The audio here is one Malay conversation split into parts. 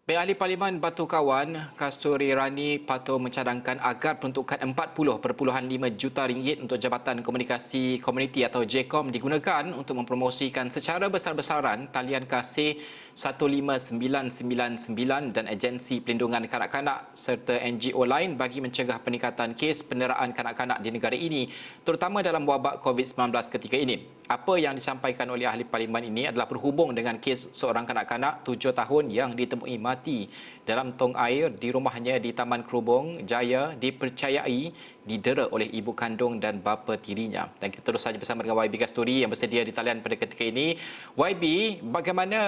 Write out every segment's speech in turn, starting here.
Ahli Parlimen Batu Kawan, Kasturi Rani patut mencadangkan agar peruntukan 40.5 juta ringgit untuk Jabatan Komunikasi Komuniti atau JKOM digunakan untuk mempromosikan secara besar-besaran talian kasih 15999 dan agensi pelindungan kanak-kanak serta NGO lain bagi mencegah peningkatan kes penderaan kanak-kanak di negara ini, terutama dalam wabak COVID-19 ketika ini. Apa yang disampaikan oleh ahli parlimen ini adalah berhubung dengan kes seorang kanak-kanak 7 tahun yang ditemui mati dalam tong air di rumahnya di Taman Kerubung Jaya dipercayai didera oleh ibu kandung dan bapa tirinya. Dan kita terus saja bersama dengan YB Kasturi yang bersedia di talian pada ketika ini. YB, bagaimana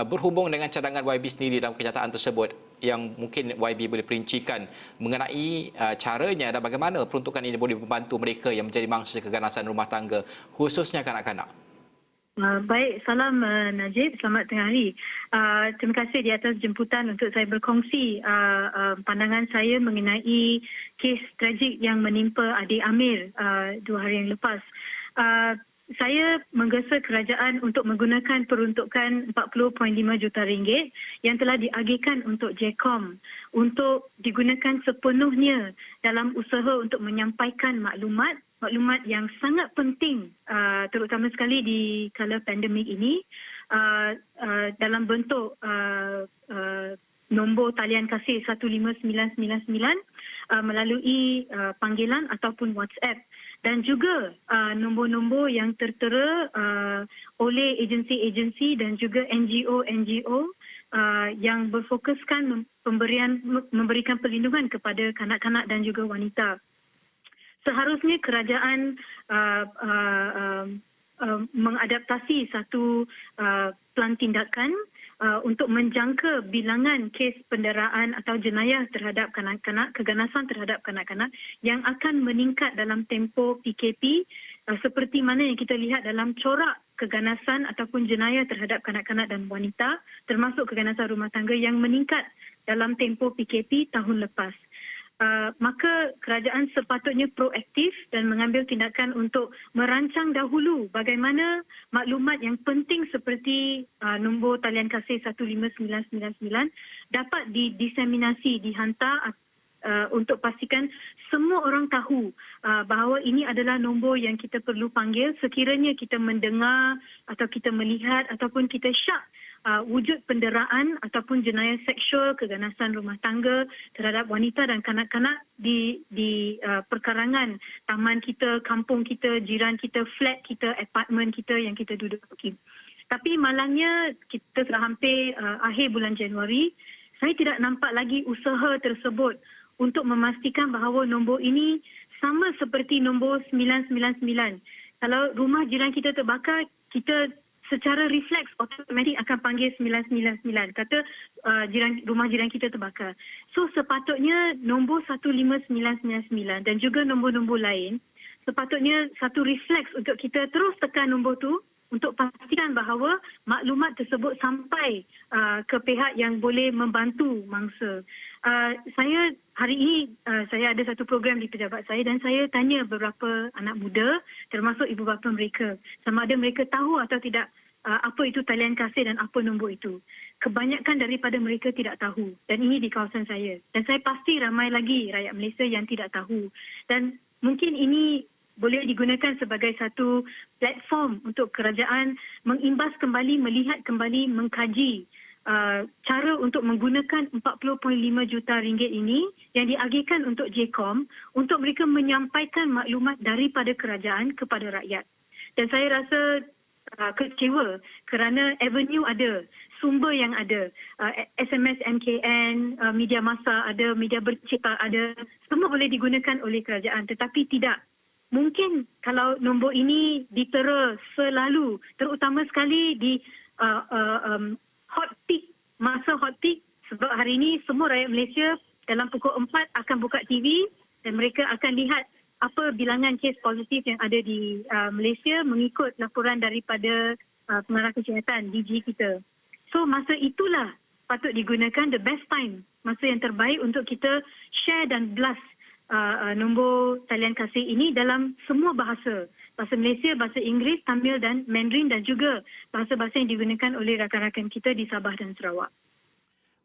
berhubung dengan cadangan YB sendiri dalam kenyataan tersebut yang mungkin YB boleh perincikan mengenai caranya dan bagaimana peruntukan ini boleh membantu mereka yang menjadi mangsa keganasan rumah tangga, khususnya kanak-kanak? Baik, salam Najib, selamat tengah hari. Terima kasih di atas jemputan untuk saya berkongsi pandangan saya mengenai kes tragik yang menimpa adik Amir 2 hari yang lepas. Saya menggesa kerajaan untuk menggunakan peruntukan 40.5 juta ringgit yang telah diagihkan untuk JKOM untuk digunakan sepenuhnya dalam usaha untuk menyampaikan maklumat yang sangat penting, terutama sekali di kala pandemik ini, dalam bentuk nombor talian kasih 15999 melalui panggilan ataupun WhatsApp, dan juga nombor-nombor yang tertera oleh agensi-agensi dan juga NGO yang berfokuskan memberikan perlindungan kepada kanak-kanak dan juga wanita. Seharusnya kerajaan mengadaptasi satu plan tindakan untuk menjangka bilangan kes penderaan atau jenayah terhadap kanak-kanak, keganasan terhadap kanak-kanak yang akan meningkat dalam tempoh PKP, seperti mana yang kita lihat dalam corak keganasan ataupun jenayah terhadap kanak-kanak dan wanita, termasuk keganasan rumah tangga yang meningkat dalam tempoh PKP tahun lepas. Maka kerajaan sepatutnya proaktif dan mengambil tindakan untuk merancang dahulu bagaimana maklumat yang penting seperti nombor talian kasih 15999 dapat didiseminasi, dihantar untuk pastikan semua orang tahu bahawa ini adalah nombor yang kita perlu panggil sekiranya kita mendengar atau kita melihat ataupun kita syak wujud penderaan ataupun jenayah seksual, keganasan rumah tangga terhadap wanita dan kanak-kanak di perkarangan taman kita, kampung kita, jiran kita, flat kita, apartmen kita yang kita duduki. Tapi malangnya kita sudah hampir akhir bulan Januari, saya tidak nampak lagi usaha tersebut untuk memastikan bahawa nombor ini sama seperti nombor 999. Kalau rumah jiran kita terbakar, kita secara refleks automatik akan panggil 999, kata rumah jiran kita terbakar. So sepatutnya nombor 15999 dan juga nombor-nombor lain, sepatutnya satu refleks untuk kita terus tekan nombor tu untuk pastikan bahawa maklumat tersebut sampai ke pihak yang boleh membantu mangsa. Saya hari ini saya ada satu program di pejabat saya dan saya tanya beberapa anak muda termasuk ibu bapa mereka sama ada mereka tahu atau tidak apa itu talian kasih dan apa nombor itu. Kebanyakan daripada mereka tidak tahu dan ini di kawasan saya. Dan saya pasti ramai lagi rakyat Malaysia yang tidak tahu. Dan mungkin ini boleh digunakan sebagai satu platform untuk kerajaan mengimbas kembali, melihat kembali, mengkaji cara untuk menggunakan 40.5 juta ringgit ini yang diagihkan untuk JKOM untuk mereka menyampaikan maklumat daripada kerajaan kepada rakyat. Dan saya rasa kecewa kerana avenue ada, sumber yang ada, SMS MKN, media massa ada, media bercetak ada, semua boleh digunakan oleh kerajaan tetapi tidak. Mungkin kalau nombor ini ditera selalu, terutama sekali di hot peak, masa hot peak, sebab hari ini semua rakyat Malaysia dalam pukul 4 akan buka TV dan mereka akan lihat apa bilangan kes positif yang ada di Malaysia mengikut laporan daripada pengarah kesihatan DG kita. So masa itulah patut digunakan the best time, masa yang terbaik untuk kita share dan blast nombor talian kasih ini dalam semua bahasa. Bahasa Malaysia, bahasa Inggeris, Tamil dan Mandarin dan juga bahasa-bahasa yang digunakan oleh rakan-rakan kita di Sabah dan Sarawak.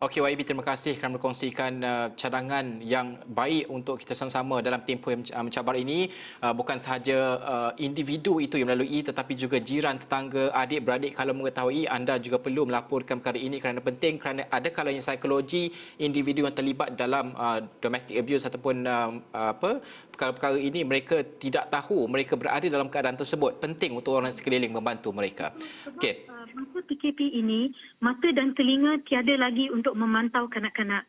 Okey, YB, terima kasih kerana berkongsikan cadangan yang baik untuk kita sama-sama dalam tempoh yang mencabar ini. Bukan sahaja individu itu yang melalui, tetapi juga jiran, tetangga, adik-beradik kalau mengetahui, anda juga perlu melaporkan perkara ini kerana penting, kerana ada kalanya psikologi individu yang terlibat dalam domestic abuse ataupun perkara-perkara ini, mereka tidak tahu mereka berada dalam keadaan tersebut. Penting untuk orang sekeliling membantu mereka. Okey. Masa PKP ini, mata dan telinga tiada lagi untuk memantau kanak-kanak.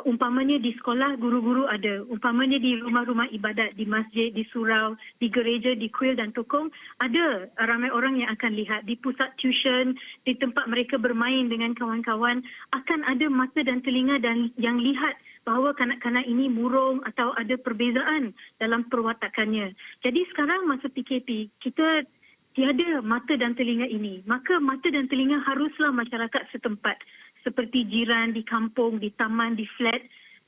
Umpamanya di sekolah, guru-guru ada. Umpamanya di rumah-rumah ibadat, di masjid, di surau, di gereja, di kuil dan tokong, ada ramai orang yang akan lihat. Di pusat tuition, di tempat mereka bermain dengan kawan-kawan, akan ada mata dan telinga dan yang lihat bahawa kanak-kanak ini murung atau ada perbezaan dalam perwatakannya. Jadi sekarang masa PKP, kita tiada mata dan telinga ini. Maka mata dan telinga haruslah masyarakat setempat. Seperti jiran di kampung, di taman, di flat.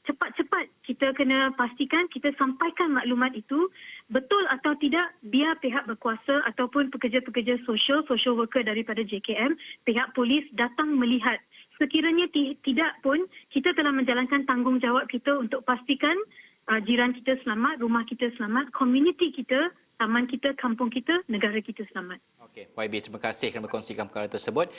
Cepat-cepat kita kena pastikan kita sampaikan maklumat itu. Betul atau tidak, biar pihak berkuasa ataupun pekerja-pekerja social worker daripada JKM, pihak polis datang melihat. Sekiranya tidak pun, kita telah menjalankan tanggungjawab kita untuk pastikan jiran kita selamat, rumah kita selamat, komuniti kita, taman kita, kampung kita, negara kita selamat. Okey, YB, terima kasih kerana berkongsikan perkara tersebut.